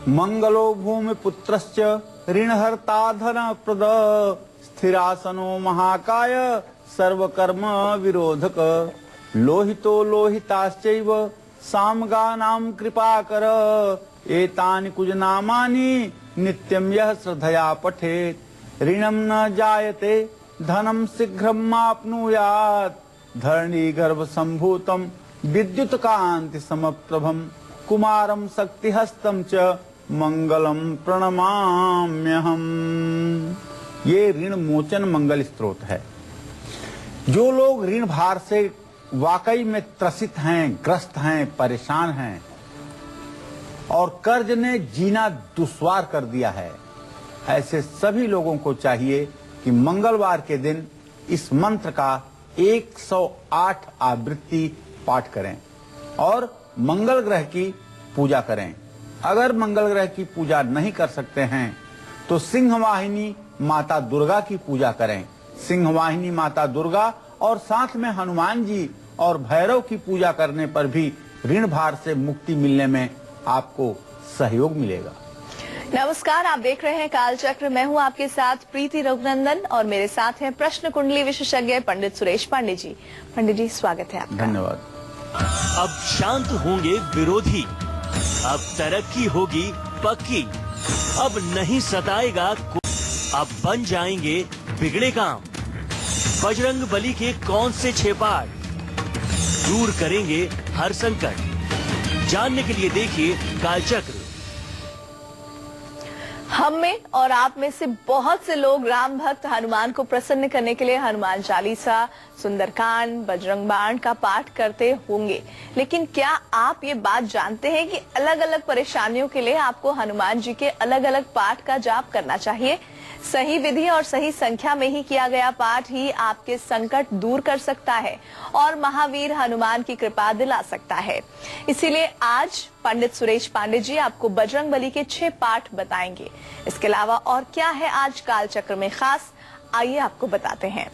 मंगलो भूमि पुत्रश्च ऋणहर्ता धन प्रद स्थिरासनो महाकाय सर्वकर्म विरोधक लोहितो लोहिताश्चैव सामगानां कृपाकर एतानि कुजनामानि नित्यं यः श्रद्धया पठेत् ऋणं न जायते धनं शीघ्रम् आप्नुयात् धरणी गर्भ संभूतं विद्युत कांति समप्रभम कुमारम शक्तिहस्तं च मंगलम प्रणमाम्यहम्। ये ऋण मोचन मंगल स्तोत्र है। जो लोग ऋण भार से वाकई में त्रसित हैं, ग्रस्त हैं, परेशान हैं और कर्ज ने जीना दुश्वार कर दिया है, ऐसे सभी लोगों को चाहिए कि मंगलवार के दिन इस मंत्र का 108 आवृत्ति पाठ करें और मंगल ग्रह की पूजा करें। अगर मंगल ग्रह की पूजा नहीं कर सकते हैं तो सिंह वाहिनी माता दुर्गा की पूजा करें। सिंह वाहिनी माता दुर्गा और साथ में हनुमान जी और भैरव की पूजा करने पर भी ऋण भार से मुक्ति मिलने में आपको सहयोग मिलेगा। नमस्कार, आप देख रहे हैं कालचक्र। मैं हूं आपके साथ प्रीति रघुनंदन और मेरे साथ हैं प्रश्न कुंडली विशेषज्ञ पंडित सुरेश पांडे जी। पंडित जी, स्वागत है आपका। धन्यवाद। अब शांत होंगे विरोधी, अब तरक्की होगी पक्की, अब नहीं सताएगा, अब बन जाएंगे बिगड़े काम। बजरंग बली के कौन से 6 पाठ दूर करेंगे हर संकट? जानने के लिए देखिए कालचक्र। हम में और आप में से बहुत से लोग राम भक्त हनुमान को प्रसन्न करने के लिए हनुमान चालीसा, सुंदरकांड, बजरंग बाण का पाठ करते होंगे, लेकिन क्या आप ये बात जानते हैं कि अलग अलग परेशानियों के लिए आपको हनुमान जी के अलग अलग पाठ का जाप करना चाहिए? सही विधि और सही संख्या में ही किया गया पाठ ही आपके संकट दूर कर सकता है और महावीर हनुमान की कृपा दिला सकता है। इसीलिए आज पंडित सुरेश पांडे जी आपको बजरंग बली के 6 पाठ बताएंगे। इसके अलावा और क्या है आज कालचक्र में खास, आइए आपको बताते हैं।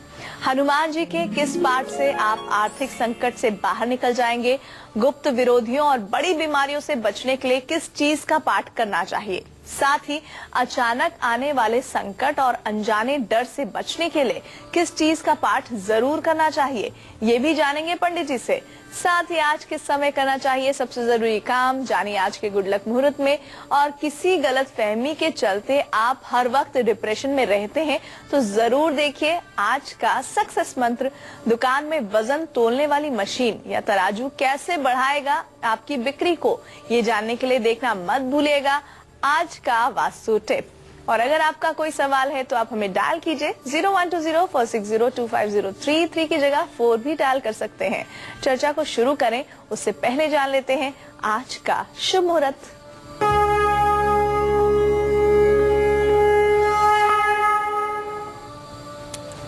हनुमान जी के किस पाठ से आप आर्थिक संकट से बाहर निकल जाएंगे? गुप्त विरोधियों और बड़ी बीमारियों से बचने के लिए किस चीज का पाठ करना चाहिए? साथ ही अचानक आने वाले संकट और अनजाने डर से बचने के लिए किस चीज का पाठ जरूर करना चाहिए, ये भी जानेंगे पंडित जी से। साथ ही आज किस समय करना चाहिए सबसे जरूरी काम, जानिए आज के गुड लक मुहूर्त में। और किसी गलत फहमी के चलते आप हर वक्त डिप्रेशन में रहते हैं तो जरूर देखिए आज का सक्सेस मंत्र। दुकान में वजन तोलने वाली मशीन या तराजू कैसे बढ़ाएगा आपकी बिक्री को, ये जानने के लिए देखना मत भूलिएगा आज का वास्तु टिप। और अगर आपका कोई सवाल है तो आप हमें डायल कीजिए 012046025033 की जगह 4 भी डायल कर सकते हैं। चर्चा को शुरू करें उससे पहले जान लेते हैं आज का शुभ मुहूर्त।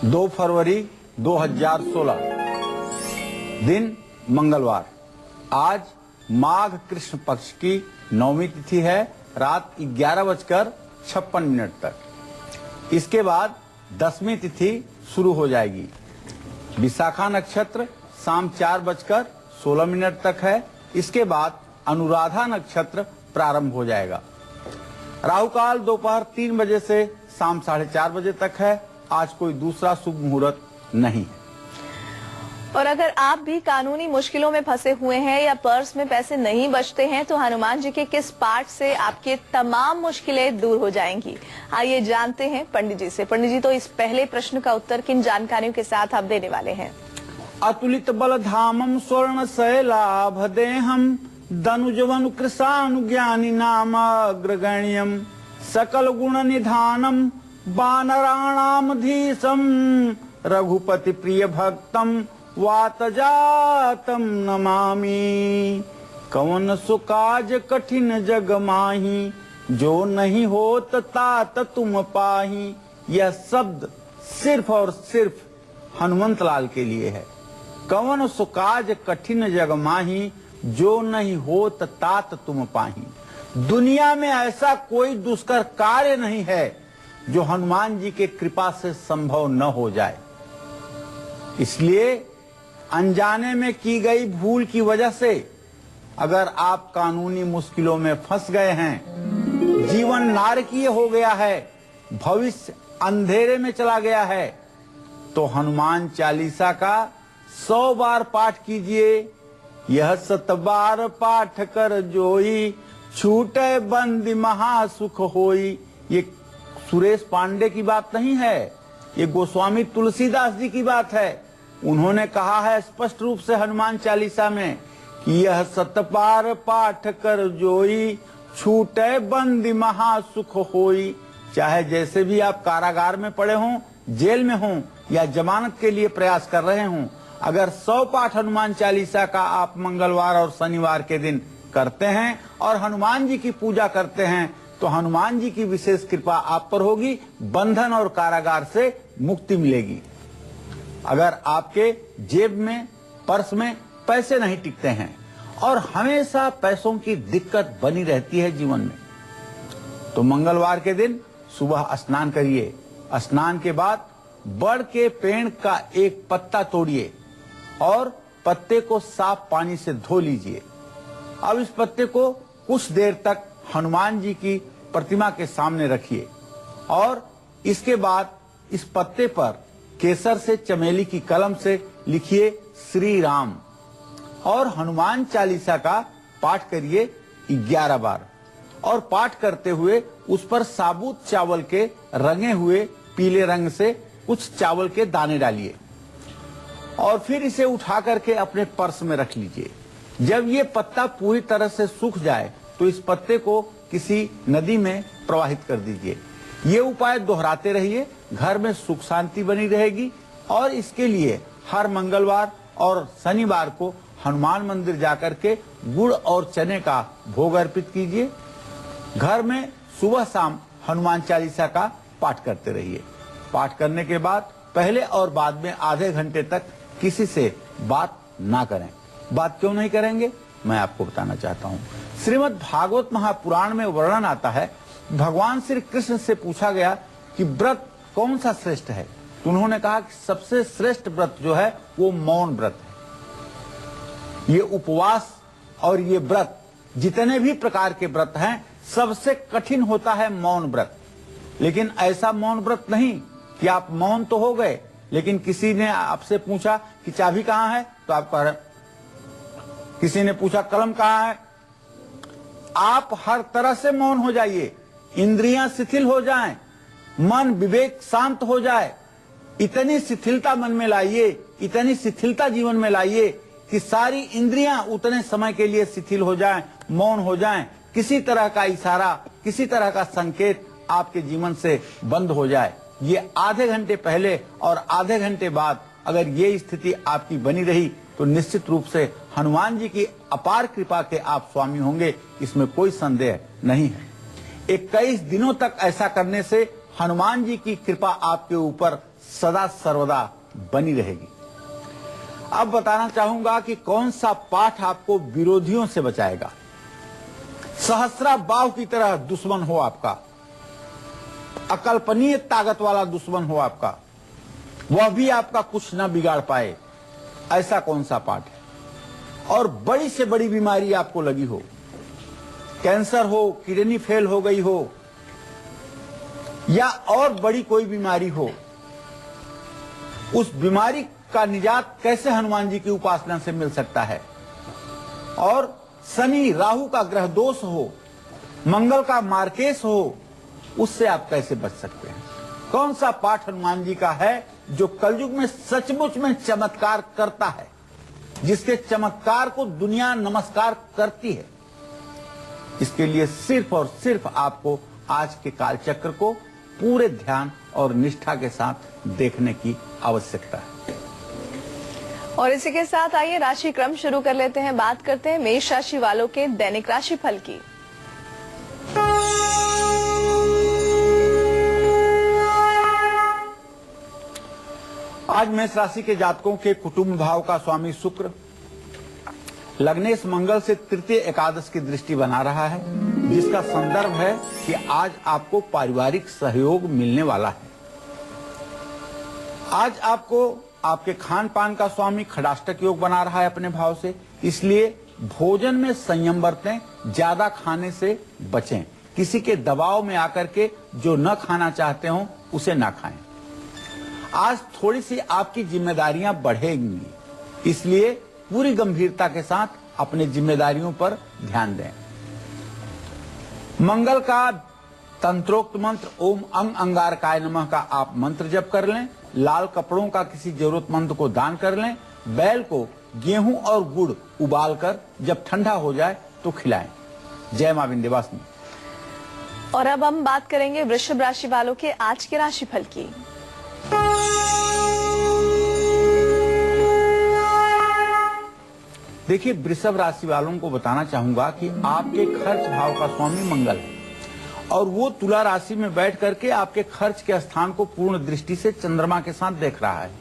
दो फरवरी 2016 दिन मंगलवार। आज माघ कृष्ण पक्ष की 9वीं तिथि है, रात 11:56 तक। इसके बाद 10वीं तिथि शुरू हो जाएगी। विशाखा नक्षत्र शाम 4:16 तक है। इसके बाद अनुराधा नक्षत्र प्रारंभ हो जाएगा। राहु काल दोपहर 3 बजे से शाम 4:30 बजे तक है। आज कोई दूसरा शुभ मुहूर्त नहीं है। और अगर आप भी कानूनी मुश्किलों में फंसे हुए हैं या पर्स में पैसे नहीं बचते हैं तो हनुमान जी के किस पाठ से आपके तमाम मुश्किलें दूर हो जाएंगी, आइए जानते हैं पंडित जी से। पंडित जी, तो इस पहले प्रश्न का उत्तर किन जानकारियों के साथ आप देने वाले हैं? अतुलित बल धामम स्वर्ण शैलाभ देहम दनुजवन कृषानु ज्ञानी नाम अग्रगण्यम सकल गुण निधानम वानराणाम धीशम रघुपति प्रिय भक्तम वातजातम नमामि। कवन सुकाज कठिन जग माही जो नहीं होत तात तुम पाही। यह शब्द सिर्फ और सिर्फ हनुमंत लाल के लिए है। कवन सुकाज कठिन जग माही जो नहीं होत तात तुम पाही। दुनिया में ऐसा कोई दुष्कर कार्य नहीं है जो हनुमान जी के कृपा से संभव न हो जाए। इसलिए अनजाने में की गई भूल की वजह से अगर आप कानूनी मुश्किलों में फंस गए हैं जीवन नारकीय हो गया है, भविष्य अंधेरे में चला गया है, तो हनुमान चालीसा का 100 बार पाठ कीजिए। यह 7 बार पाठ कर जोई, छूटे बंदी महासुख होई। ये सुरेश पांडे की बात नहीं है, ये गोस्वामी तुलसीदास जी की बात है। उन्होंने कहा है स्पष्ट रूप से हनुमान चालीसा में कि यह 7 बार पाठ कर जोई, छूटे बंदी महासुख होई। चाहे जैसे भी आप कारागार में पड़े हों, जेल में हों या जमानत के लिए प्रयास कर रहे हों, अगर 100 पाठ हनुमान चालीसा का आप मंगलवार और शनिवार के दिन करते हैं और हनुमान जी की पूजा करते हैं, तो हनुमान जी की विशेष कृपा आप पर होगी, बंधन और कारागार से मुक्ति मिलेगी। अगर आपके जेब में, पर्स में पैसे नहीं टिकते हैं और हमेशा पैसों की दिक्कत बनी रहती है जीवन में, तो मंगलवार के दिन सुबह स्नान करिए। स्नान के बाद बड़ के पेड़ का एक पत्ता तोड़िए और पत्ते को साफ पानी से धो लीजिए। अब इस पत्ते को कुछ देर तक हनुमान जी की प्रतिमा के सामने रखिए और इसके बाद इस पत्ते पर केसर से चमेली की कलम से लिखिए श्री राम और हनुमान चालीसा का पाठ करिए 11 बार। और पाठ करते हुए उस पर साबुत चावल के रंगे हुए पीले रंग से कुछ चावल के दाने डालिए और फिर इसे उठा करके अपने पर्स में रख लीजिए। जब ये पत्ता पूरी तरह से सूख जाए तो इस पत्ते को किसी नदी में प्रवाहित कर दीजिए। ये उपाय दोहराते रहिए, घर में सुख शांति बनी रहेगी। और इसके लिए हर मंगलवार और शनिवार को हनुमान मंदिर जाकर के गुड़ और चने का भोग अर्पित कीजिए। घर में सुबह शाम हनुमान चालीसा का पाठ करते रहिए। पाठ करने के बाद पहले और बाद में आधे घंटे तक किसी से बात ना करें। बात क्यों नहीं करेंगे, मैं आपको बताना चाहता हूँ। श्रीमद् भागवत महापुराण में वर्णन आता है, भगवान श्री कृष्ण से पूछा गया कि व्रत कौन सा श्रेष्ठ है, तो उन्होंने कहा कि सबसे श्रेष्ठ व्रत जो है वो मौन व्रत है। ये उपवास और ये व्रत, जितने भी प्रकार के व्रत हैं, सबसे कठिन होता है मौन व्रत। लेकिन ऐसा मौन व्रत नहीं कि आप मौन तो हो गए, लेकिन किसी ने आपसे पूछा कि चाबी कहाँ है, तो आप कह रहे, किसी ने पूछा कलम कहाँ है, आप हर तरह से मौन हो जाइए, इंद्रियां शिथिल हो जाएं, मन विवेक शांत हो जाए। इतनी शिथिलता मन में लाइए, इतनी शिथिलता जीवन में लाइए कि सारी इंद्रियां उतने समय के लिए शिथिल हो जाएं, मौन हो जाएं। किसी तरह का इशारा, किसी तरह का संकेत आपके जीवन से बंद हो जाए। ये आधे घंटे पहले और आधे घंटे बाद अगर ये स्थिति आपकी बनी रही तो निश्चित रूप से हनुमान जी की अपार कृपा के आप स्वामी होंगे, इसमें कोई संदेह नहीं है। 21 दिनों तक ऐसा करने से हनुमान जी की कृपा आपके ऊपर सदा सर्वदा बनी रहेगी। अब बताना चाहूंगा कि कौन सा पाठ आपको विरोधियों से बचाएगा। सहस्रा बाव की तरह दुश्मन हो आपका, अकल्पनीय ताकत वाला दुश्मन हो आपका, वह भी आपका कुछ न बिगाड़ पाए, ऐसा कौन सा पाठ है। और बड़ी से बड़ी बीमारी आपको लगी हो, कैंसर हो, किडनी फेल हो गई हो या और बड़ी कोई बीमारी हो, उस बीमारी का निजात कैसे हनुमान जी की उपासना से मिल सकता है। और शनि राहु का ग्रह दोष हो, मंगल का मार्केश हो, उससे आप कैसे बच सकते हैं। कौन सा पाठ हनुमान जी का है जो कलयुग में सचमुच में चमत्कार करता है, जिसके चमत्कार को दुनिया नमस्कार करती है। इसके लिए सिर्फ और सिर्फ आपको आज के कालचक्र को पूरे ध्यान और निष्ठा के साथ देखने की आवश्यकता है। और इसी के साथ आइए राशि क्रम शुरू कर लेते हैं। बात करते हैं मेष राशि वालों के दैनिक राशि फल की। आज मेष राशि के जातकों के कुटुंब भाव का स्वामी शुक्र लग्नेश मंगल से तृतीय एकादश की दृष्टि बना रहा है, जिसका संदर्भ है कि आज आपको पारिवारिक सहयोग मिलने वाला है। आज आपको आपके खान पान का स्वामी खडाष्टक योग बना रहा है अपने भाव से, इसलिए भोजन में संयम बरतें, ज्यादा खाने से बचें। किसी के दबाव में आकर के जो न खाना चाहते हो उसे ना खाएं। आज थोड़ी सी आपकी जिम्मेदारियां बढ़ेंगी, इसलिए पूरी गंभीरता के साथ अपनी जिम्मेदारियों पर ध्यान दें। मंगल का तंत्रोक्त मंत्र ओम अंग अंगारकाय नमः का आप मंत्र जप कर लें। लाल कपड़ों का किसी जरूरतमंद को दान कर लें। बैल को गेहूं और गुड़ उबालकर जब ठंडा हो जाए तो खिलाएं। जय मां विंध्यवासिनी। और अब हम बात करेंगे वृषभ राशि वालों के आज के राशिफल की। देखिए, वृषभ राशि वालों को बताना चाहूंगा कि आपके खर्च भाव का स्वामी मंगल है और वो तुला राशि में बैठ करके आपके खर्च के स्थान को पूर्ण दृष्टि से चंद्रमा के साथ देख रहा है।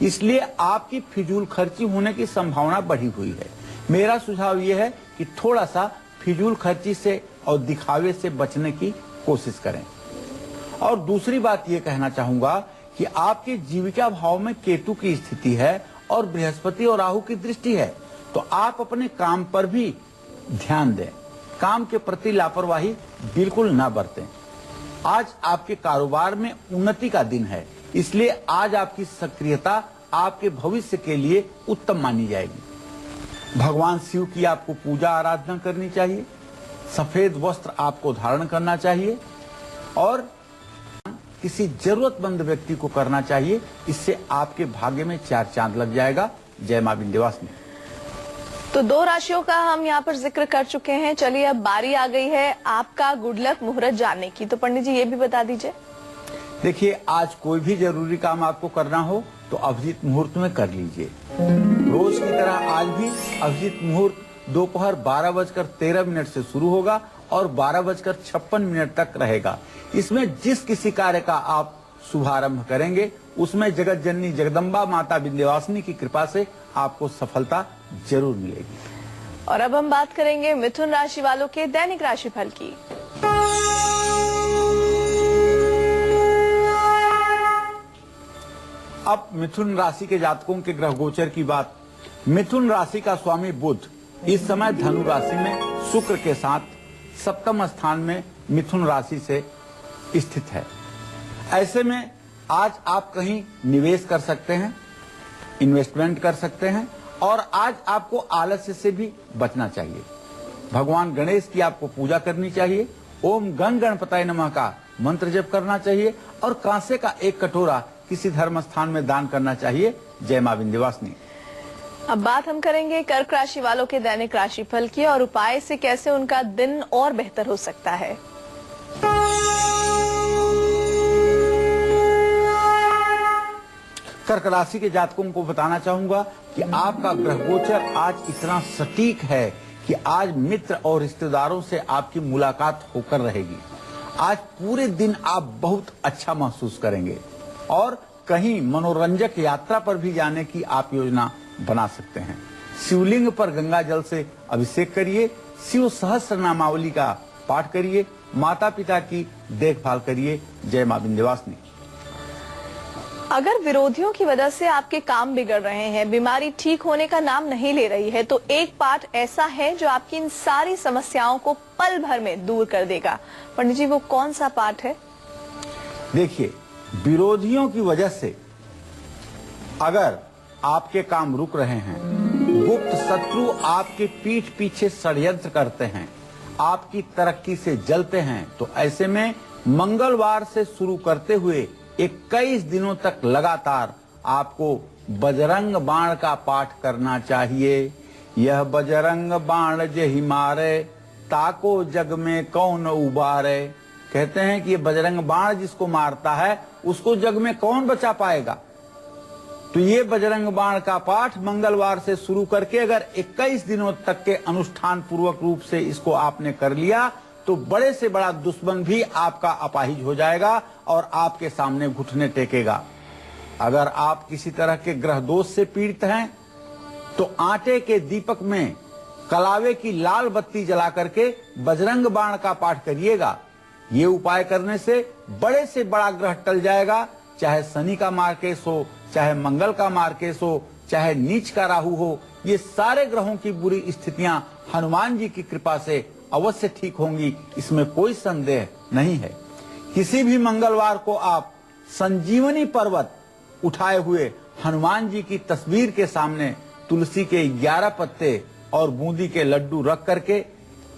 इसलिए आपकी फिजूल खर्ची होने की संभावना बढ़ी हुई है। मेरा सुझाव ये है कि थोड़ा सा फिजूल खर्ची से और दिखावे से बचने की कोशिश करें। और दूसरी बात ये कहना चाहूंगा कि आपके जीविका भाव में केतु की स्थिति है और बृहस्पति और राहु की दृष्टि है, तो आप अपने काम पर भी ध्यान दें। काम के प्रति लापरवाही बिल्कुल ना बरतें। आज आपके कारोबार में उन्नति का दिन है, इसलिए आज आपकी सक्रियता आपके भविष्य के लिए उत्तम मानी जाएगी। भगवान शिव की आपको पूजा आराधना करनी चाहिए। सफेद वस्त्र आपको धारण करना चाहिए और किसी जरूरतमंद व्यक्ति को करना चाहिए। इससे आपके भाग्य में 4 चांद लग जाएगा। जय मां विंध्यवासिनी। तो 2 राशियों का हम यहाँ पर जिक्र कर चुके हैं। चलिए अब बारी आ गई है आपका गुड लक मुहूर्त जानने की। तो पंडित जी ये भी बता दीजिए। देखिए, आज कोई भी जरूरी काम आपको करना हो तो अभिजीत मुहूर्त में कर लीजिए। रोज की तरह आज भी अभिजीत मुहूर्त दोपहर 12:13 से शुरू होगा और 12:56 तक रहेगा। इसमें जिस किसी कार्य का आप शुभारंभ करेंगे उसमें जगत जननी जगदम्बा माता विंध्यवासिनी की कृपा से आपको सफलता जरूर मिलेगी। और अब हम बात करेंगे मिथुन राशि वालों के दैनिक राशिफल की। अब मिथुन राशि के जातकों के ग्रह गोचर की बात। मिथुन राशि का स्वामी बुध इस समय धनु राशि में शुक्र के साथ 7वें स्थान में मिथुन राशि से स्थित है। ऐसे में आज आप कहीं निवेश कर सकते हैं, इन्वेस्टमेंट कर सकते हैं और आज आपको आलस्य से भी बचना चाहिए। भगवान गणेश की आपको पूजा करनी चाहिए। ओम गण गणपताय नमः का मंत्र जप करना चाहिए और कांसे का 1 कटोरा किसी धर्म स्थान में दान करना चाहिए। जय मां विंध्यवासिनी। अब बात हम करेंगे कर्क राशि वालों के दैनिक राशिफल की और उपाय से कैसे उनका दिन और बेहतर हो सकता है। कर्क राशि के जातकों को बताना चाहूंगा कि आपका ग्रह गोचर आज इतना सटीक है कि आज मित्र और रिश्तेदारों से आपकी मुलाकात होकर रहेगी। आज पूरे दिन आप बहुत अच्छा महसूस करेंगे और कहीं मनोरंजक यात्रा पर भी जाने की आप योजना बना सकते हैं। शिवलिंग पर गंगा जल से अभिषेक करिए। शिव सहस्त्र नामावली का पाठ करिए। माता पिता की देखभाल करिए। जय मां विंध्यवासिनी। अगर विरोधियों की वजह से आपके काम बिगड़ रहे हैं, बीमारी ठीक होने का नाम नहीं ले रही है, तो एक पाठ ऐसा है जो आपकी इन सारी समस्याओं को पल भर में दूर कर देगा। पंडित जी वो कौन सा पाठ है? देखिए, विरोधियों की वजह से अगर आपके काम रुक रहे हैं, गुप्त शत्रु आपके पीठ पीछे षड्यंत्र करते हैं, आपकी तरक्की से जलते हैं, तो ऐसे में मंगलवार से शुरू करते हुए 21 दिनों तक लगातार आपको बजरंग बाण का पाठ करना चाहिए। यह बजरंग बाण जेहि मारे, ताको जग में कौन उबारे। कहते हैं कि ये बजरंग बाण जिसको मारता है उसको जग में कौन बचा पाएगा। तो ये बजरंग बाण का पाठ मंगलवार से शुरू करके अगर 21 दिनों तक के अनुष्ठान पूर्वक रूप से इसको आपने कर लिया तो बड़े से बड़ा दुश्मन भी आपका अपाहिज हो जाएगा और आपके सामने घुटने टेकेगा। अगर आप किसी तरह के ग्रह दोष से पीड़ित हैं तो आटे के दीपक में कलावे की लाल बत्ती जला करके बजरंग बाण का पाठ करिएगा। ये उपाय करने से बड़े से बड़ा ग्रह टल जाएगा। चाहे शनि का मार्केश हो, चाहे मंगल का मार्केश हो, चाहे नीच का राहु हो, ये सारे ग्रहों की बुरी स्थितियां हनुमान जी की कृपा से अवश्य ठीक होंगी, इसमें कोई संदेह नहीं है। किसी भी मंगलवार को आप संजीवनी पर्वत उठाए हुए हनुमान जी की तस्वीर के सामने तुलसी के 11 पत्ते और बूंदी के लड्डू रख करके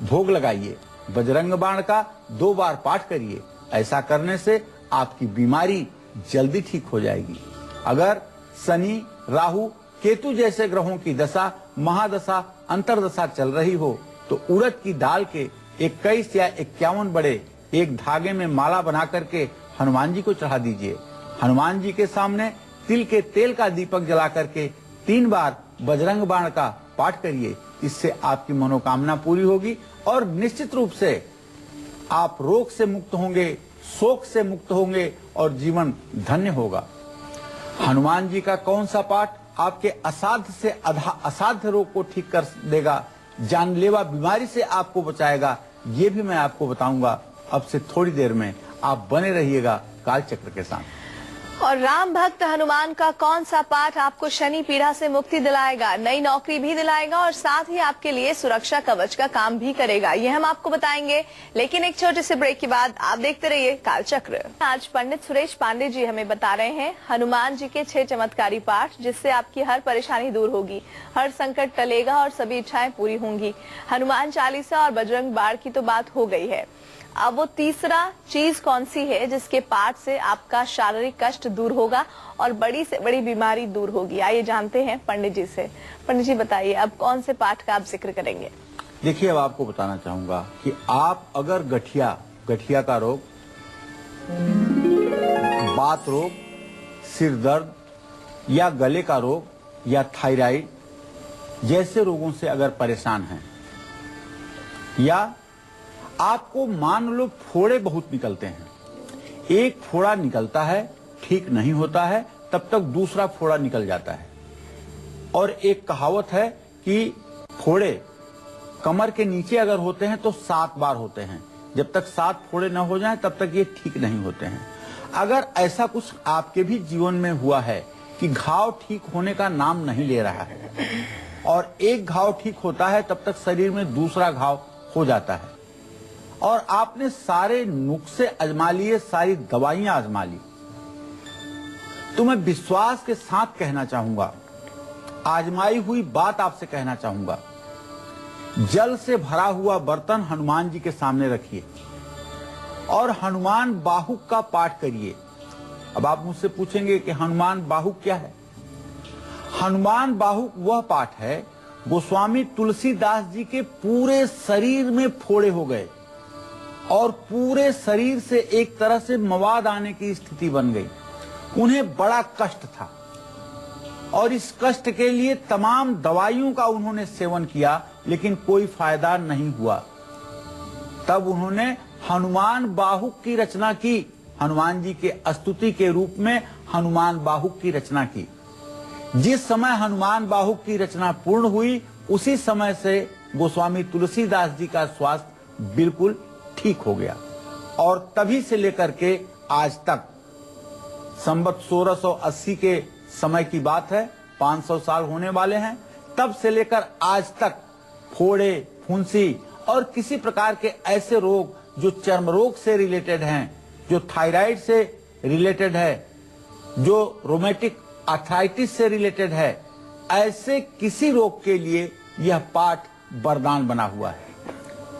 भोग लगाइए। बजरंग बाण का 2 बार पाठ करिए। ऐसा करने से आपकी बीमारी जल्दी ठीक हो जाएगी। अगर शनि, राहु, केतु जैसे ग्रहों की दशा, महादशा, अंतरदशा चल रही हो तो उड़द की दाल के 21 या 51 बड़े एक धागे में माला बना करके हनुमान जी को चढ़ा दीजिए। हनुमान जी के सामने तिल के तेल का दीपक जला करके 3 बार बजरंग बाण का पाठ करिए। इससे आपकी मनोकामना पूरी होगी और निश्चित रूप से आप रोग से मुक्त होंगे, शोक से मुक्त होंगे और जीवन धन्य होगा। हनुमान जी का कौन सा पाठ आपके असाध्य से असाध्य रोग को ठीक कर देगा, जानलेवा बीमारी से आपको बचाएगा, ये भी मैं आपको बताऊंगा। अब से थोड़ी देर में आप बने रहिएगा कालचक्र के साथ। और राम भक्त हनुमान का कौन सा पाठ आपको शनि पीड़ा से मुक्ति दिलाएगा, नई नौकरी भी दिलाएगा और साथ ही आपके लिए सुरक्षा कवच का काम भी करेगा, ये हम आपको बताएंगे। लेकिन एक छोटे से ब्रेक के बाद आप देखते रहिए कालचक्र। आज पंडित सुरेश पांडे जी हमें बता रहे हैं हनुमान जी के 6 चमत्कारी पाठ, जिससे आपकी हर परेशानी दूर होगी, हर संकट टलेगा और सभी इच्छाएं पूरी होंगी। हनुमान चालीसा और बजरंग बाण की तो बात हो गई है, अब वो तीसरा चीज कौन सी है जिसके पाठ से आपका शारीरिक कष्ट दूर होगा और बड़ी से बड़ी बीमारी दूर होगी? आइए जानते हैं पंडित जी से। पंडित जी बताइए, अब कौन से पाठ का आप जिक्र करेंगे? देखिए, अब आपको बताना चाहूंगा कि आप अगर गठिया का रोग, बात रोग, सिर दर्द या गले का रोग या थायराइड जैसे रोगों से अगर परेशान हैं, या आपको मान लो फोड़े बहुत निकलते हैं, एक फोड़ा निकलता है ठीक नहीं होता है, तब तक दूसरा फोड़ा निकल जाता है। और एक कहावत है कि फोड़े कमर के नीचे अगर होते हैं तो 7 बार होते हैं, जब तक 7 फोड़े न हो जाएं तब तक ये ठीक नहीं होते हैं। अगर ऐसा कुछ आपके भी जीवन में हुआ है कि घाव ठीक होने का नाम नहीं ले रहा है और एक घाव ठीक होता है तब तक शरीर में दूसरा घाव हो जाता है, और आपने सारे नुस्खे आजमा लिए, सारी दवाइयां आजमा ली, तो मैं विश्वास के साथ कहना चाहूंगा, आजमाई हुई बात आपसे कहना चाहूंगा, जल से भरा हुआ बर्तन हनुमान जी के सामने रखिए और हनुमान बाहुक का पाठ करिए। अब आप मुझसे पूछेंगे कि हनुमान बाहुक क्या है? हनुमान बाहुक वह पाठ है, गोस्वामी तुलसीदास जी के पूरे शरीर में फोड़े हो गए और पूरे शरीर से एक तरह से मवाद आने की स्थिति बन गई। उन्हें बड़ा कष्ट था और इस कष्ट के लिए तमाम दवाइयों का उन्होंने सेवन किया, लेकिन कोई फायदा नहीं हुआ। तब उन्होंने हनुमान बाहुक की रचना की, हनुमान जी के स्तुति के रूप में हनुमान बाहुक की रचना की। जिस समय हनुमान बाहुक की रचना पूर्ण हुई, उसी समय से गोस्वामी तुलसीदास जी का स्वास्थ्य बिल्कुल ठीक हो गया और तभी से लेकर के आज तक, संवत 1680 के समय की बात है, 500 साल होने वाले हैं, तब से लेकर आज तक फोड़े, फुंसी और किसी प्रकार के ऐसे रोग जो चर्म रोग से रिलेटेड हैं, जो थायराइड से रिलेटेड है, जो रोमेटिक आर्थराइटिस से रिलेटेड है, ऐसे किसी रोग के लिए यह पाठ वरदान बना हुआ है।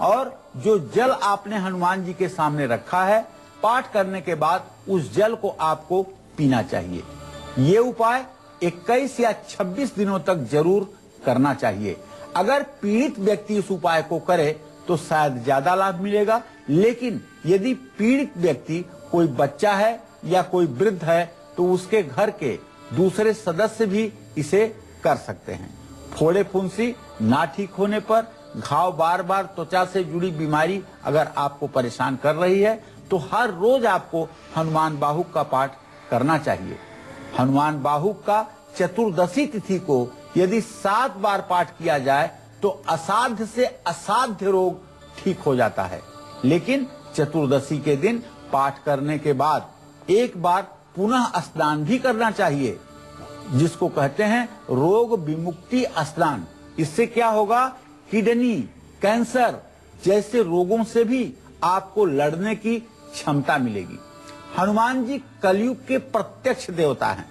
और जो जल आपने हनुमान जी के सामने रखा है, पाठ करने के बाद उस जल को आपको पीना चाहिए। ये उपाय 21 या 26 दिनों तक जरूर करना चाहिए। अगर पीड़ित व्यक्ति इस उपाय को करे तो शायद ज्यादा लाभ मिलेगा, लेकिन यदि पीड़ित व्यक्ति कोई बच्चा है या कोई वृद्ध है तो उसके घर के दूसरे सदस्य भी इसे कर सकते हैं। फोड़े फुंसी ना ठीक होने पर, घाव, बार बार त्वचा से जुड़ी बीमारी अगर आपको परेशान कर रही है तो हर रोज आपको हनुमान बाहुक का पाठ करना चाहिए। हनुमान बाहुक का चतुर्दशी तिथि को यदि 7 बार पाठ किया जाए तो असाध्य से असाध्य रोग ठीक हो जाता है। लेकिन चतुर्दशी के दिन पाठ करने के बाद एक बार पुनः स्नान भी करना चाहिए, जिसको कहते हैं रोग विमुक्ति स्नान। इससे क्या होगा? किडनी, कैंसर, जैसे रोगों से भी आपको लड़ने की क्षमता मिलेगी। हनुमान जी कलयुग के प्रत्यक्ष देवता हैं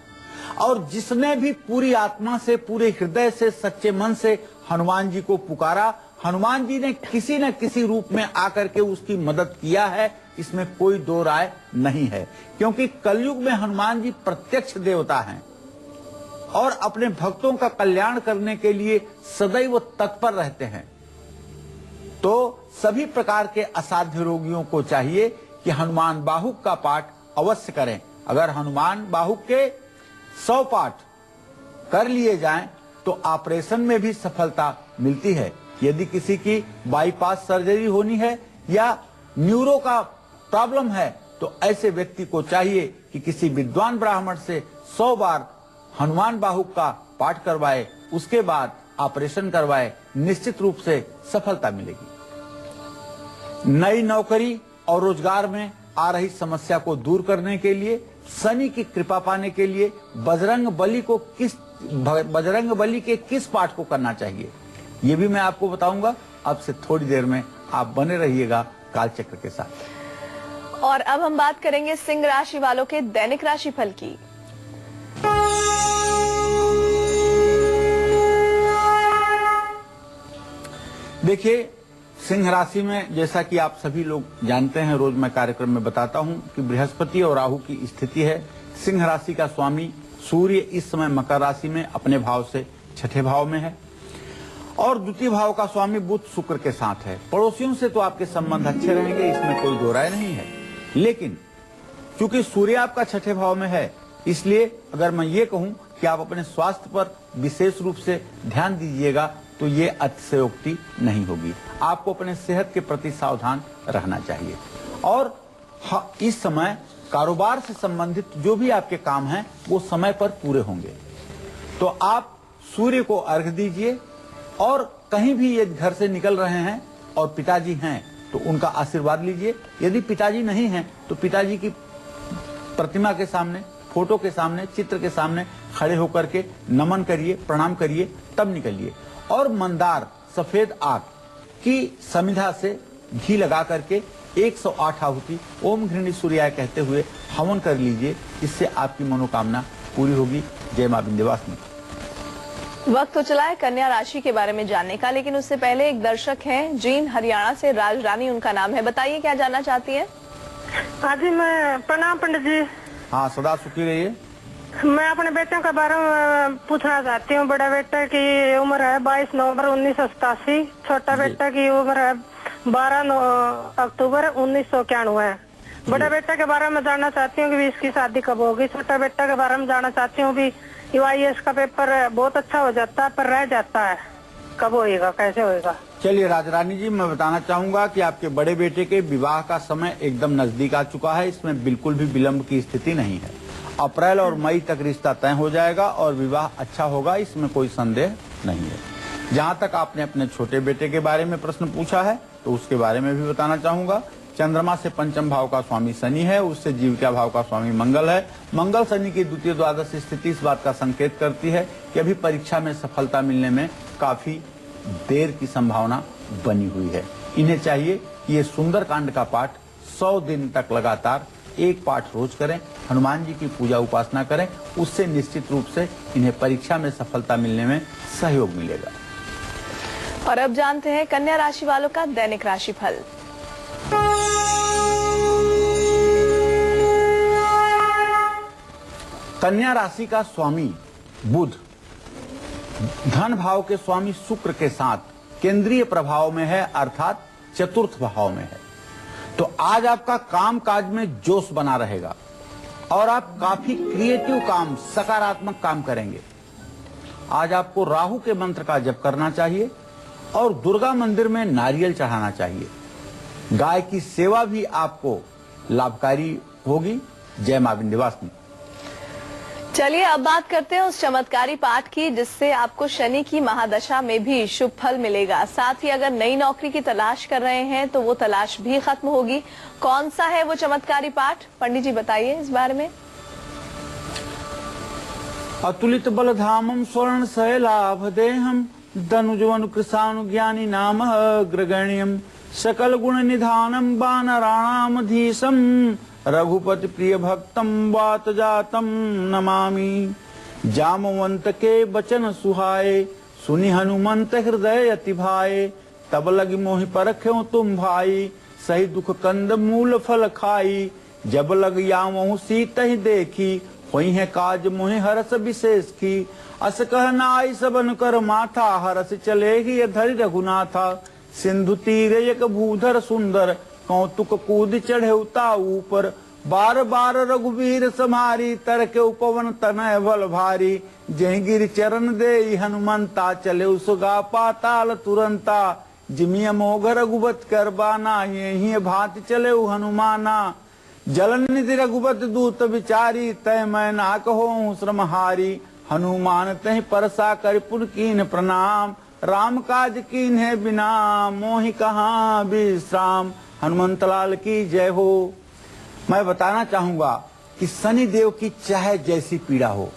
और जिसने भी पूरी आत्मा से, पूरे हृदय से, सच्चे मन से हनुमान जी को पुकारा, हनुमान जी ने किसी न किसी रूप में आकर के उसकी मदद किया है, इसमें कोई दो राय नहीं है। क्योंकि कलयुग में हनुमान जी प्रत्यक्ष देवता हैं और अपने भक्तों का कल्याण करने के लिए सदैव तत्पर रहते हैं। तो सभी प्रकार के असाध्य रोगियों को चाहिए कि हनुमान बाहुक का पाठ अवश्य करें। अगर हनुमान बाहुक के 100 पाठ कर लिए जाएं तो ऑपरेशन में भी सफलता मिलती है। यदि किसी की बाईपास सर्जरी होनी है या न्यूरो का प्रॉब्लम है तो ऐसे व्यक्ति को चाहिए कि किसी विद्वान ब्राह्मण से 100 बार हनुमान बाहुक का पाठ करवाए, उसके बाद ऑपरेशन करवाए, निश्चित रूप से सफलता मिलेगी। नई नौकरी और रोजगार में आ रही समस्या को दूर करने के लिए, शनि की कृपा पाने के लिए बजरंग बली के किस पाठ को करना चाहिए, ये भी मैं आपको बताऊंगा। अब से थोड़ी देर में आप बने रहिएगा कालचक्र के साथ। और अब हम बात करेंगे सिंह राशि वालों के दैनिक राशिफल की। देखिए, सिंह राशि में जैसा कि आप सभी लोग जानते हैं, रोज मैं कार्यक्रम में बताता हूं कि बृहस्पति और राहु की स्थिति है। सिंह राशि का स्वामी सूर्य इस समय मकर राशि में अपने भाव से छठे भाव में है और द्वितीय भाव का स्वामी बुध शुक्र के साथ है। पड़ोसियों से तो आपके संबंध अच्छे रहेंगे, इसमें कोई दो राय नहीं है। लेकिन चूंकि सूर्य आपका छठे भाव में है, इसलिए अगर मैं ये कहूं कि आप अपने स्वास्थ्य पर विशेष रूप से ध्यान दीजिएगा तो ये अतिशयोक्ति नहीं होगी। आपको अपने सेहत के प्रति सावधान रहना चाहिए और इस समय कारोबार से संबंधित जो भी आपके काम हैं वो समय पर पूरे होंगे। तो आप सूर्य को अर्घ्य दीजिए और कहीं भी ये घर से निकल रहे हैं और पिताजी हैं तो उनका आशीर्वाद लीजिए। यदि पिताजी नहीं हैं तो पिताजी की प्रतिमा के सामने, फोटो के सामने, चित्र के सामने खड़े होकर के नमन करिए, प्रणाम करिए, तब निकलिए। और मंदार सफेद आग की समिधा से घी लगा करके 108 आहुति ओम घृणी सूर्याय कहते हुए हवन कर लीजिए। इससे आपकी मनोकामना पूरी होगी। जय मां विंध्यवासिनी। वक्त तो चला है कन्या राशि के बारे में जानने का, लेकिन उससे पहले एक दर्शक हैं जीन हरियाणा से, राजरानी उनका नाम है। बताइए क्या जानना चाहती हैं? हाँ जी, मैं प्रणाम पंडित जी। हाँ, सदा सुखी रहिए। मैं अपने बेटों के बारे में पूछना चाहती हूँ। बड़ा बेटा की उम्र है 22 नवंबर 1987, छोटा बेटा की उम्र है 12 अक्टूबर 1991। बड़ा बेटा के बारे में जानना चाहती हूँ कि इसकी शादी कब होगी। छोटा बेटा के बारे में जानना चाहती हूँ भी UIS का पेपर बहुत अच्छा हो जाता है पर रह जाता है, कब होएगा, कैसे होएगा? चलिए राजरानी जी, मैं बताना चाहूंगा कि आपके बड़े बेटे के विवाह का समय एकदम नजदीक आ चुका है। इसमें बिल्कुल भी विलंब की स्थिति नहीं है। अप्रैल और मई तक रिश्ता तय हो जाएगा और विवाह अच्छा होगा, इसमें कोई संदेह नहीं है। जहाँ तक आपने अपने छोटे बेटे के बारे में प्रश्न पूछा है तो उसके बारे में भी बताना चाहूंगा। चंद्रमा से पंचम भाव का स्वामी शनि है, उससे जीविका भाव का स्वामी मंगल है। मंगल शनि की द्वितीय द्वादश स्थिति इस बात का संकेत करती है कि अभी परीक्षा में सफलता मिलने में काफी देर की संभावना बनी हुई है। इन्हें चाहिए कि ये सुंदरकांड का पाठ 100 दिन तक लगातार एक पाठ रोज करें, हनुमान जी की पूजा उपासना करें, उससे निश्चित रूप से इन्हें परीक्षा में सफलता मिलने में सहयोग मिलेगा। और अब जानते हैं कन्या राशि वालों का दैनिक राशिफल। कन्या राशि का स्वामी बुध धन भाव के स्वामी शुक्र के साथ केंद्रीय प्रभाव में है, अर्थात चतुर्थ भाव में है। तो आज आपका काम काज में जोश बना रहेगा और आप काफी क्रिएटिव काम, सकारात्मक काम करेंगे। आज आपको राहु के मंत्र का जप करना चाहिए और दुर्गा मंदिर में नारियल चढ़ाना चाहिए। गाय की सेवा भी आपको लाभकारी होगी। जय मां विंध्यवासिनी। चलिए अब बात करते हैं उस चमत्कारी पाठ की जिससे आपको शनि की महादशा में भी शुभ फल मिलेगा। साथ ही अगर नई नौकरी की तलाश कर रहे हैं तो वो तलाश भी खत्म होगी। कौन सा है वो चमत्कारी पाठ, पंडित जी बताइए इस बारे में। अतुलित बलधामम स्वर्ण शैलाभ देहम धनुजवनु कृषानु ज्ञानी नाम अग्रगण्यम सकल गुण निधानम वानराणामधीशम रघुपति प्रिय भक्तम वात जातम नमामि। जामवंत के वचन सुहाए सुनि हनुमंत हृदय अति भाए। तब लगी मोहि परख्यो तुम भाई सही दुख कंद मूल फल खाई। जब लग यामहु सीत ही देखी होई है काज मोहि हरस विशेष की। अस कह नाई सबन कर माथा हरस चले ही धरि रघुनाथा। सिंधु तीर एक भूधर सुंदर कौतुक कूद चढ़े उता ऊपर। बार बार रघुवीर समारी तर के उपवन तनय बल भारी। जय गिर चरण दे हनुमंता चले उसगा पाताल तुरंता। जिमिय मोघ रघुबत कर बाना यही भांति चले हनुमाना। जलन निधि रघुबत दूत विचारी तय मैं ना कहो श्रमहारी। हनुमान तह परसा कर पुन कीन प्रणाम। राम काज कीन है बिना मोहि कहाँ विश्राम। हनुमंत लाल की जय हो। मैं बताना चाहूंगा कि शनि देव की चाहे जैसी पीड़ा हो,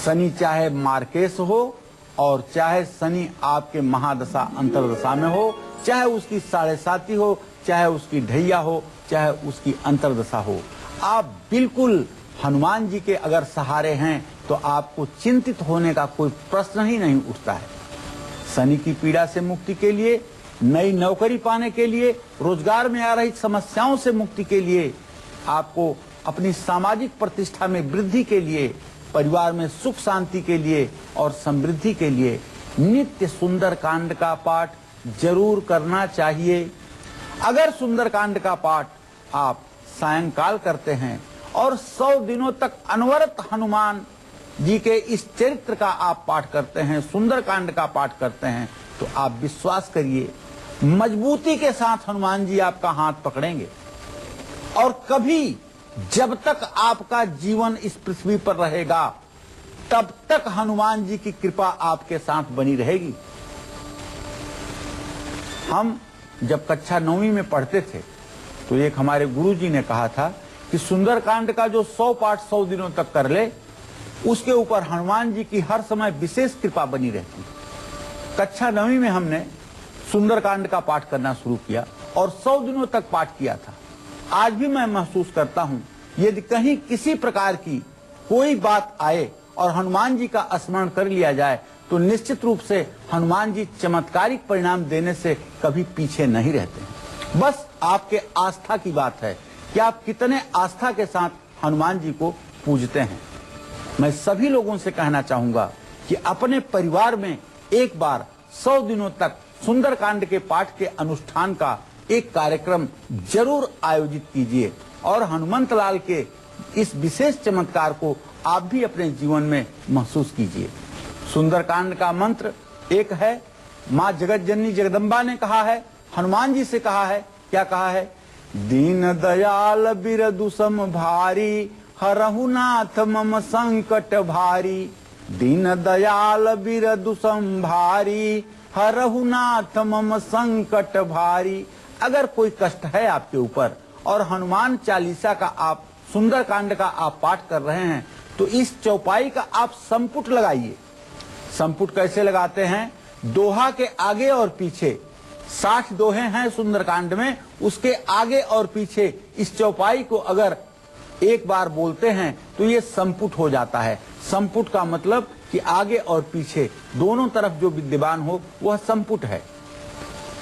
शनि चाहे मार्केश हो और चाहे शनि आपके महादशा अंतरदशा में हो, चाहे उसकी 7.5 हो, चाहे उसकी ढैया हो, चाहे उसकी अंतरदशा हो, आप बिल्कुल हनुमान जी के अगर सहारे हैं तो आपको चिंतित होने का कोई प्रश्न ही नहीं उठता है। शनि की पीड़ा से मुक्ति के लिए, नई नौकरी पाने के लिए, रोजगार में आ रही समस्याओं से मुक्ति के लिए, आपको अपनी सामाजिक प्रतिष्ठा में वृद्धि के लिए, परिवार में सुख शांति के लिए और समृद्धि के लिए नित्य सुंदरकांड का पाठ जरूर करना चाहिए। अगर सुंदरकांड का पाठ आप सायंकाल करते हैं और 100 दिनों तक अनवरत हनुमान जी के इस चरित्र का आप पाठ करते हैं, सुंदरकांड का पाठ करते हैं, तो आप विश्वास करिए मजबूती के साथ हनुमान जी आपका हाथ पकड़ेंगे और कभी जब तक आपका जीवन इस पृथ्वी पर रहेगा तब तक हनुमान जी की कृपा आपके साथ बनी रहेगी। हम जब कक्षा 9वीं में पढ़ते थे तो एक हमारे गुरुजी ने कहा था कि सुंदरकांड का जो 100 पाठ 100 दिनों तक कर ले उसके ऊपर हनुमान जी की हर समय विशेष कृपा बनी रहती। कक्षा 9वीं में हमने सुंदरकांड का पाठ करना शुरू किया और 100 दिनों तक पाठ किया था। आज भी मैं महसूस करता हूं यदि कहीं किसी प्रकार की कोई बात आए और हनुमान जी का स्मरण कर लिया जाए तो निश्चित रूप से हनुमान जी चमत्कारिक परिणाम देने से कभी पीछे नहीं रहते। बस आपके आस्था की बात है कि आप कितने आस्था के साथ हनुमान जी को पूजते हैं। मैं सभी लोगों से कहना चाहूंगा कि अपने परिवार में एक बार 100 दिनों तक सुंदरकांड के पाठ के अनुष्ठान का एक कार्यक्रम जरूर आयोजित कीजिए और हनुमंत लाल के इस विशेष चमत्कार को आप भी अपने जीवन में महसूस कीजिए। सुंदरकांड का मंत्र एक है, माँ जगत जननी जगदम्बा ने कहा है, हनुमान जी से कहा है, क्या कहा है? दीन दयाल बिरदु सम भारी हरहु नाथ मम संकट भारी। दीन दयाल बिरदु सम भारी हरहु नाथ मम संकट भारी। अगर कोई कष्ट है आपके ऊपर और हनुमान चालीसा का आप सुंदरकांड का आप पाठ कर रहे हैं तो इस चौपाई का आप संपुट लगाइए। संपुट कैसे लगाते हैं? दोहा के आगे और पीछे 60 दोहे हैं सुंदरकांड में, उसके आगे और पीछे इस चौपाई को अगर एक बार बोलते हैं तो ये संपुट हो जाता है। संपुट का मतलब कि आगे और पीछे दोनों तरफ जो विद्यमान हो वह संपुट है।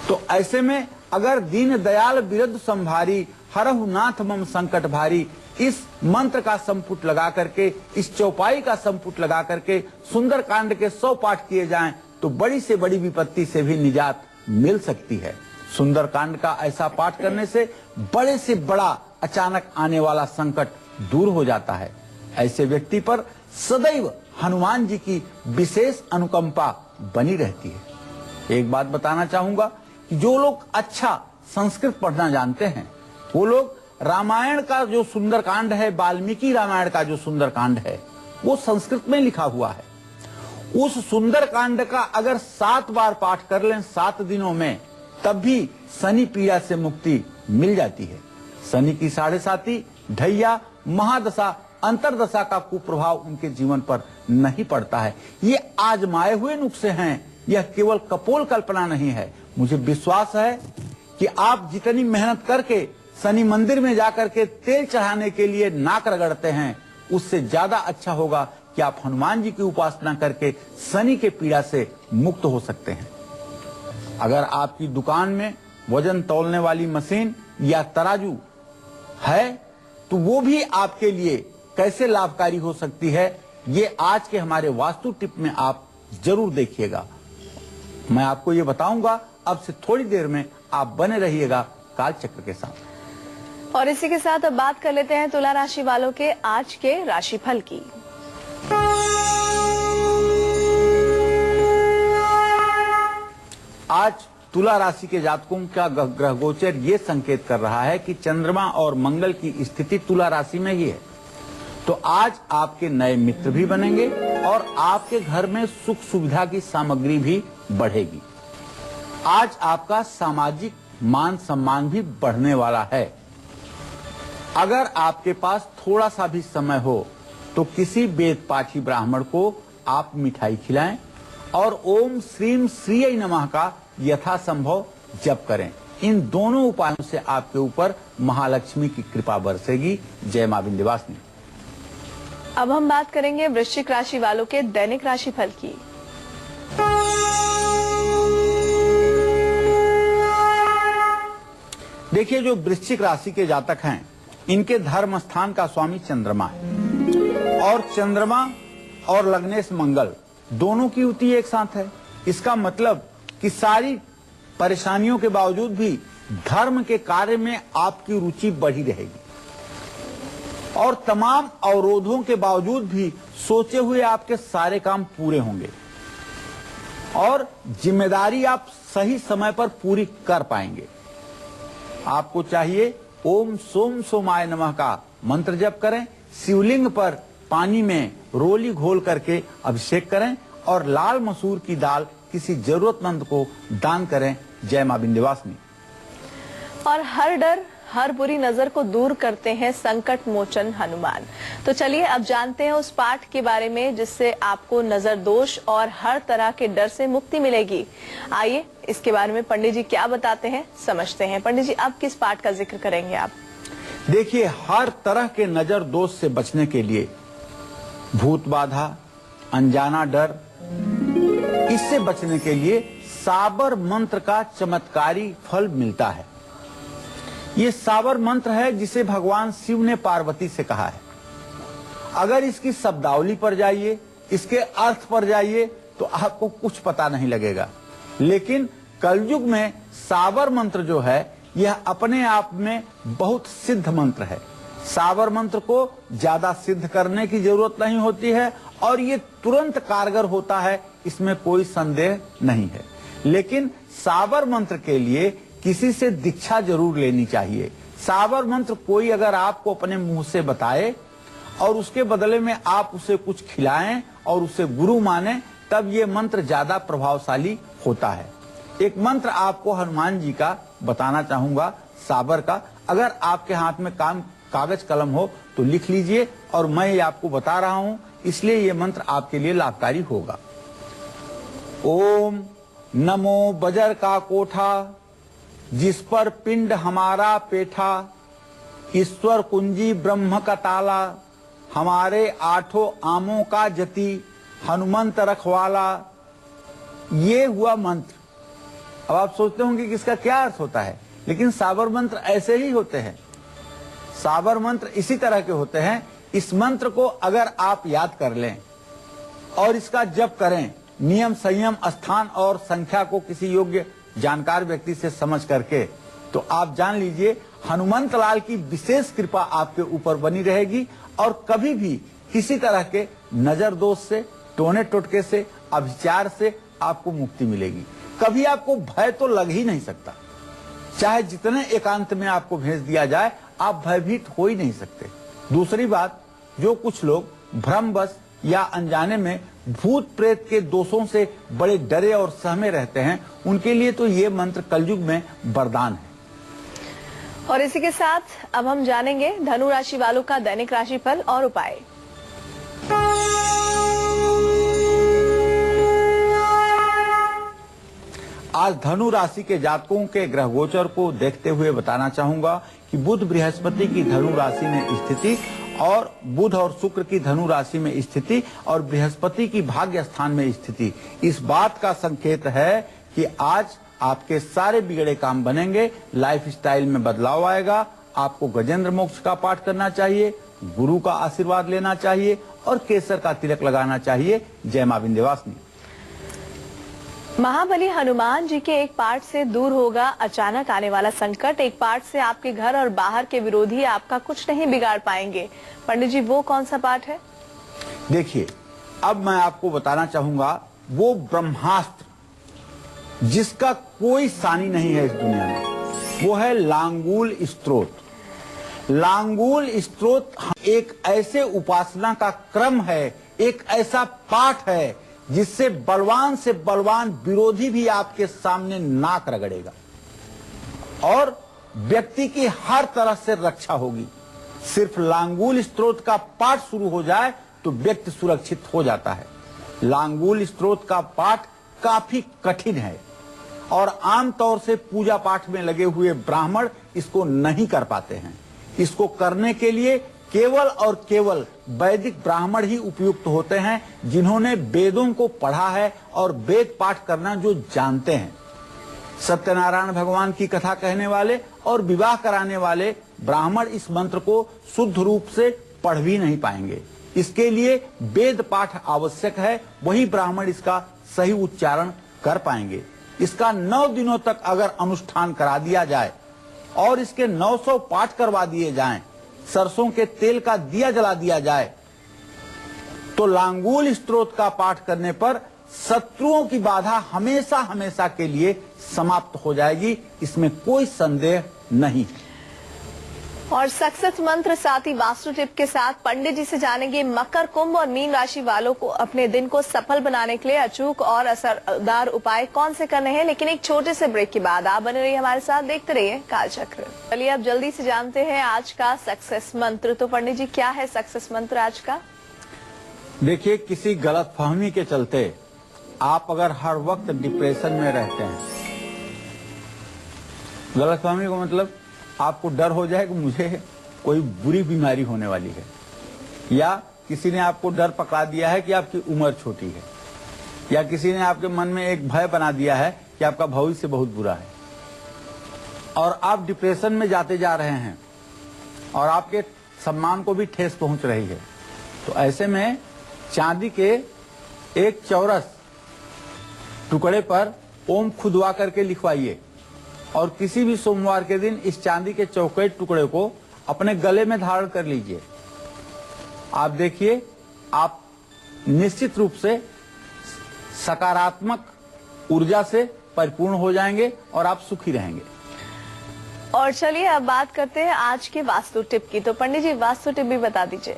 तो ऐसे में अगर दीन दयाल बिरद संभारी हरहु नाथ मम संकट भारी, इस मंत्र का संपुट लगा करके, इस चौपाई का संपुट लगा करके सुंदरकांड के 100 पाठ किए जाएं तो बड़ी से बड़ी विपत्ति से भी निजात मिल सकती है। सुंदरकांड का ऐसा पाठ करने से बड़े से बड़ा अचानक आने वाला संकट दूर हो जाता है। ऐसे व्यक्ति पर सदैव हनुमान जी की विशेष अनुकंपा बनी रहती है। एक बात बताना चाहूंगा कि जो लोग अच्छा संस्कृत पढ़ना जानते हैं वो लोग रामायण का जो सुंदरकांड है, वाल्मीकि रामायण का जो सुंदरकांड है वो संस्कृत में लिखा हुआ है। उस सुंदरकांड का अगर 7 बार पाठ कर लें 7 दिनों में तब भी शनि पीड़ा से मुक्ति मिल जाती है। शनि की 7.5, ढैया, महादशा, अंतरदशा का कुप्रभाव उनके जीवन पर नहीं पड़ता है। ये आजमाए हुए नुस्खे हैं, यह केवल कपोल कल्पना नहीं है। मुझे विश्वास है कि आप जितनी मेहनत करके शनि मंदिर में जाकर के तेल चढ़ाने के लिए नाक रगड़ते हैं, उससे ज्यादा अच्छा होगा कि आप हनुमान जी की उपासना करके शनि के पीड़ा से मुक्त हो सकते हैं। अगर आपकी दुकान में वजन तौलने वाली मशीन या तराजू है तो वो भी आपके लिए कैसे लाभकारी हो सकती है, ये आज के हमारे वास्तु टिप में आप जरूर देखिएगा। मैं आपको ये बताऊंगा। अब से थोड़ी देर में आप बने रहिएगा काल चक्र के साथ। और इसी के साथ अब बात कर लेते हैं तुला राशि वालों के आज के राशिफल की। आज तुला राशि के जातकों का ग्रह गोचर ये संकेत कर रहा है कि चंद्रमा और मंगल की स्थिति तुला राशि में ही है। तो आज आपके नए मित्र भी बनेंगे और आपके घर में सुख सुविधा की सामग्री भी बढ़ेगी। आज आपका सामाजिक मान सम्मान भी बढ़ने वाला है। अगर आपके पास थोड़ा सा भी समय हो तो किसी वेद पाठी ब्राह्मण को आप मिठाई खिलाएं और ओम श्रीम श्रीय नमः का यथासंभव जप करें। इन दोनों उपायों से आपके ऊपर महालक्ष्मी की कृपा बरसेगी। जय मां विंध्यवासिनी। अब हम बात करेंगे वृश्चिक राशि वालों के दैनिक राशिफल की। देखिए, जो वृश्चिक राशि के जातक हैं, इनके धर्म स्थान का स्वामी चंद्रमा है और चंद्रमा और लग्नेश मंगल दोनों की युति एक साथ है। इसका मतलब कि सारी परेशानियों के बावजूद भी धर्म के कार्य में आपकी रुचि बढ़ी रहेगी और तमाम अवरोधों के बावजूद भी सोचे हुए आपके सारे काम पूरे होंगे और जिम्मेदारी आप सही समय पर पूरी कर पाएंगे। आपको चाहिए ओम सोम सोमाय नमः का मंत्र जप करें, शिवलिंग पर पानी में रोली घोल करके अभिषेक करें और लाल मसूर की दाल किसी जरूरतमंद को दान करें। जय मां विंध्यवासिनी। और हर डर हर बुरी नजर को दूर करते हैं संकट मोचन हनुमान। तो चलिए अब जानते हैं उस पाठ के बारे में जिससे आपको नजर दोष और हर तरह के डर से मुक्ति मिलेगी। आइए इसके बारे में पंडित जी क्या बताते हैं, समझते हैं। पंडित जी, अब किस पाठ का जिक्र करेंगे आप? देखिए, हर तरह के नजर दोष से बचने के लिए भूत बाधा, अनजाना डर, इससे बचने के लिए साबर मंत्र का चमत्कारी फल मिलता है। ये साबर मंत्र है जिसे भगवान शिव ने पार्वती से कहा है। अगर इसकी शब्दावली पर जाइए, इसके अर्थ पर जाइए तो आपको कुछ पता नहीं लगेगा। लेकिन कलयुग में साबर मंत्र जो है यह अपने आप में बहुत सिद्ध मंत्र है। साबर मंत्र को ज्यादा सिद्ध करने की जरूरत नहीं होती है और ये तुरंत कारगर होता है, इसमें कोई संदेह नहीं है। लेकिन साबर मंत्र के लिए किसी से दीक्षा जरूर लेनी चाहिए। साबर मंत्र कोई अगर आपको अपने मुंह से बताए और उसके बदले में आप उसे कुछ खिलाएं और उसे गुरु माने, तब ये मंत्र ज्यादा प्रभावशाली होता है। एक मंत्र आपको हनुमान जी का बताना चाहूंगा, साबर का। अगर आपके हाथ में कागज कलम हो तो लिख लीजिए और मैं ये आपको बता रहा हूं, इसलिए ये मंत्र आपके लिए लाभकारी होगा। ओम नमो बजर का कोठा, जिस पर पिंड हमारा पेठा, ईश्वर कुंजी ब्रह्म का ताला, हमारे आठों आमों का जति, हनुमंत रखवाला। ये हुआ मंत्र। अब आप सोचते होंगे कि इसका क्या अर्थ होता है, लेकिन साबर मंत्र ऐसे ही होते हैं। साबर मंत्र इसी तरह के होते हैं। इस मंत्र को अगर आप याद कर लें और इसका जप करें, नियम संयम स्थान और संख्या को किसी योग्य जानकार व्यक्ति से समझ करके, तो आप जान लीजिए हनुमंत लाल की विशेष कृपा आपके ऊपर बनी रहेगी और कभी भी किसी तरह के नजर दोष से, टोने टोटके से, अभिचार से आपको मुक्ति मिलेगी। कभी आपको भय तो लग ही नहीं सकता। चाहे जितने एकांत में आपको भेज दिया जाए, आप भयभीत हो ही नहीं सकते। दूसरी बात, जो कुछ लोग भ्रमवश या अनजाने में भूत प्रेत के दोषों से बड़े डरे और सहमे रहते हैं, उनके लिए तो ये मंत्र कलयुग में वरदान है। और इसी के साथ अब हम जानेंगे धनु राशि वालों का दैनिक राशिफल और उपाय। आज धनु राशि के जातकों के ग्रह गोचर को देखते हुए बताना चाहूंगा कि बुध बृहस्पति की धनु राशि में स्थिति और बुध और शुक्र की धनु राशि में स्थिति और बृहस्पति की भाग्य स्थान में स्थिति इस बात का संकेत है कि आज आपके सारे बिगड़े काम बनेंगे, लाइफ स्टाइल में बदलाव आएगा। आपको गजेंद्र मोक्ष का पाठ करना चाहिए, गुरु का आशीर्वाद लेना चाहिए और केसर का तिलक लगाना चाहिए। जय मां विंध्यवासिनी। महाबली हनुमान जी के एक पाठ से दूर होगा अचानक आने वाला संकट। एक पाठ से आपके घर और बाहर के विरोधी आपका कुछ नहीं बिगाड़ पाएंगे। पंडित जी, वो कौन सा पाठ है? देखिए, अब मैं आपको बताना चाहूंगा वो ब्रह्मास्त्र जिसका कोई सानी नहीं है इस दुनिया में, वो है लांगूल स्तोत्र। लांगूल स्तोत्र एक ऐसे उपासना का क्रम है, एक ऐसा पाठ है जिससे बलवान से बलवान विरोधी भी आपके सामने नाक रगड़ेगा और व्यक्ति की हर तरह से रक्षा होगी। सिर्फ लांगूल स्तोत्र का पाठ शुरू हो जाए तो व्यक्ति सुरक्षित हो जाता है। लांगूल स्तोत्र का पाठ काफी कठिन है और आमतौर से पूजा पाठ में लगे हुए ब्राह्मण इसको नहीं कर पाते हैं। इसको करने के लिए केवल और केवल वैदिक ब्राह्मण ही उपयुक्त होते हैं, जिन्होंने वेदों को पढ़ा है और वेद पाठ करना जो जानते हैं। सत्यनारायण भगवान की कथा कहने वाले और विवाह कराने वाले ब्राह्मण इस मंत्र को शुद्ध रूप से पढ़ भी नहीं पाएंगे। इसके लिए वेद पाठ आवश्यक है, वही ब्राह्मण इसका सही उच्चारण कर पाएंगे। इसका 9 दिनों तक अगर अनुष्ठान करा दिया जाए और इसके 900 पाठ करवा दिए जाएं, सरसों के तेल का दिया जला दिया जाए, तो लांगूल स्तोत्र का पाठ करने पर शत्रुओं की बाधा हमेशा हमेशा के लिए समाप्त हो जाएगी। इसमें कोई संदेह नहीं। और सक्सेस मंत्र साथ ही वास्तु टिप के साथ पंडित जी से जानेंगे मकर, कुंभ और मीन राशि वालों को अपने दिन को सफल बनाने के लिए अचूक और असरदार उपाय कौन से करने हैं। लेकिन एक छोटे से ब्रेक के बाद आप बने रहिए हमारे साथ, देखते रहिए कालचक्र। चलिए अब जल्दी से जानते हैं आज का सक्सेस मंत्र। तो पंडित जी, क्या है सक्सेस मंत्र आज का? देखिए, किसी गलतफहमी के चलते आप अगर हर वक्त डिप्रेशन में रहते हैं, गलतफहमी का मतलब आपको डर हो जाए कि मुझे कोई बुरी बीमारी होने वाली है, या किसी ने आपको डर पकड़ा दिया है कि आपकी उम्र छोटी है, या किसी ने आपके मन में एक भय बना दिया है कि आपका भविष्य बहुत बुरा है और आप डिप्रेशन में जाते जा रहे हैं और आपके सम्मान को भी ठेस पहुंच रही है। तो ऐसे में चांदी के एक चौरस टुकड़े पर ओम खुदवा करके लिखवाइए और किसी भी सोमवार के दिन इस चांदी के चौके टुकड़े को अपने गले में धारण कर लीजिए। आप देखिए, आप निश्चित रूप से सकारात्मक ऊर्जा से परिपूर्ण हो जाएंगे और आप सुखी रहेंगे। और चलिए अब बात करते हैं आज के वास्तु टिप की। तो पंडित जी, वास्तु टिप भी बता दीजिए।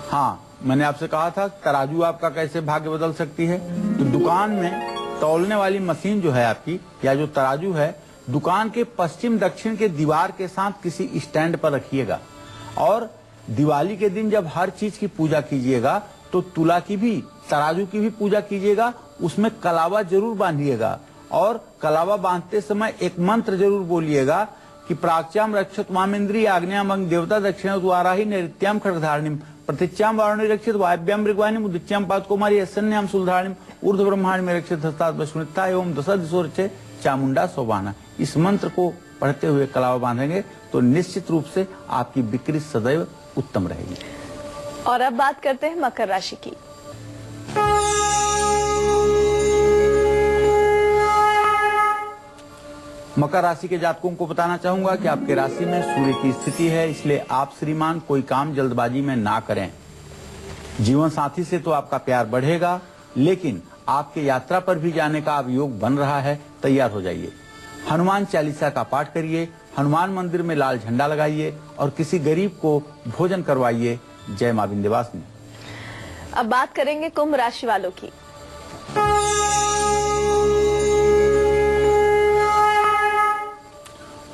हाँ, मैंने आपसे कहा था तराजू आपका कैसे भाग्य बदल सकती है। तो दुकान में तौलने वाली मशीन जो है आपकी, या जो तराजू है, दुकान के पश्चिम दक्षिण के दीवार के साथ किसी स्टैंड पर रखिएगा। और दिवाली के दिन जब हर चीज की पूजा कीजिएगा तो तुला की भी, तराजू की भी पूजा कीजिएगा। उसमें कलावा जरूर बांधिएगा और कलावा बांधते समय एक मंत्र जरूर बोलिएगा कि प्राच्याम रक्षत मामेंद्री आग्नेयम अंग देवता दक्षिण द्वारा ही नैत्याम खड्गधारणिम प्रतीच्याम वारुणी रक्षित वायव्याम ऋग्वाणी उदिच्याम पाद कुमारी असन्याम सुलधारणिम ऊर्ध्व ब्रह्मांड में रक्षित हस्तात् वशुनिता एवं दशा दिशो रक्षे चामुंडा सोबाना। इस मंत्र को पढ़ते हुए कलावा बांधेंगे तो निश्चित रूप से आपकी बिक्री सदैव उत्तम रहेगी। और अब बात करते हैं मकर राशि की। मकर राशि के जातकों को बताना चाहूंगा कि आपके राशि में सूर्य की स्थिति है, इसलिए आप श्रीमान कोई काम जल्दबाजी में ना करें। जीवन साथी से तो आपका प्यार बढ़ेगा, लेकिन आपके यात्रा पर भी जाने का अब योग बन रहा है। तैयार हो जाइए। हनुमान चालीसा का पाठ करिए, हनुमान मंदिर में लाल झंडा लगाइए और किसी गरीब को भोजन करवाइए। जय मां विंध्यवासिनी। अब बात करेंगे कुंभ राशि वालों की।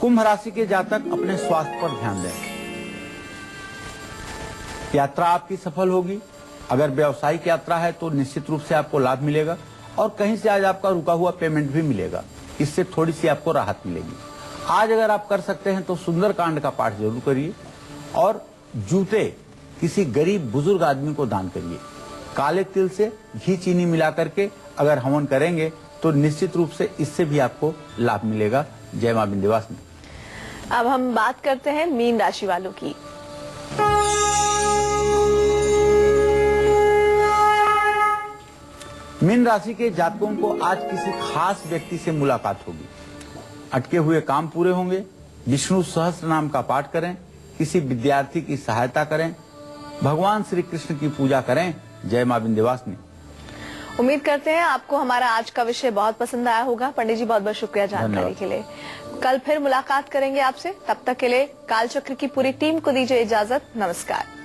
कुंभ राशि के जातक अपने स्वास्थ्य पर ध्यान दें। यात्रा आपकी सफल होगी। अगर व्यावसायिक यात्रा है तो निश्चित रूप से आपको लाभ मिलेगा और कहीं से आज आपका रुका हुआ पेमेंट भी मिलेगा। इससे थोड़ी सी आपको राहत मिलेगी। आज अगर आप कर सकते हैं तो सुंदरकांड का पाठ जरूर करिए और जूते किसी गरीब बुजुर्ग आदमी को दान करिए। काले तिल से घी चीनी मिला करके अगर हवन करेंगे तो निश्चित रूप से इससे भी आपको लाभ मिलेगा। जय मां विंध्यवासिनी। अब हम बात करते हैं मीन राशि वालों की। मीन राशि के जातकों को आज किसी खास व्यक्ति से मुलाकात होगी। अटके हुए काम पूरे होंगे। विष्णु सहस्त्र नाम का पाठ करें। किसी विद्यार्थी की सहायता करें। भगवान श्री कृष्ण की पूजा करें। जय मां विंध्यवासिनी। उम्मीद करते हैं आपको हमारा आज का विषय बहुत पसंद आया होगा। पंडित जी बहुत बहुत शुक्रिया जानकारी के लिए। कल फिर मुलाकात करेंगे आपसे। तब तक के लिए कालचक्र की पूरी टीम को दीजिए इजाजत। नमस्कार।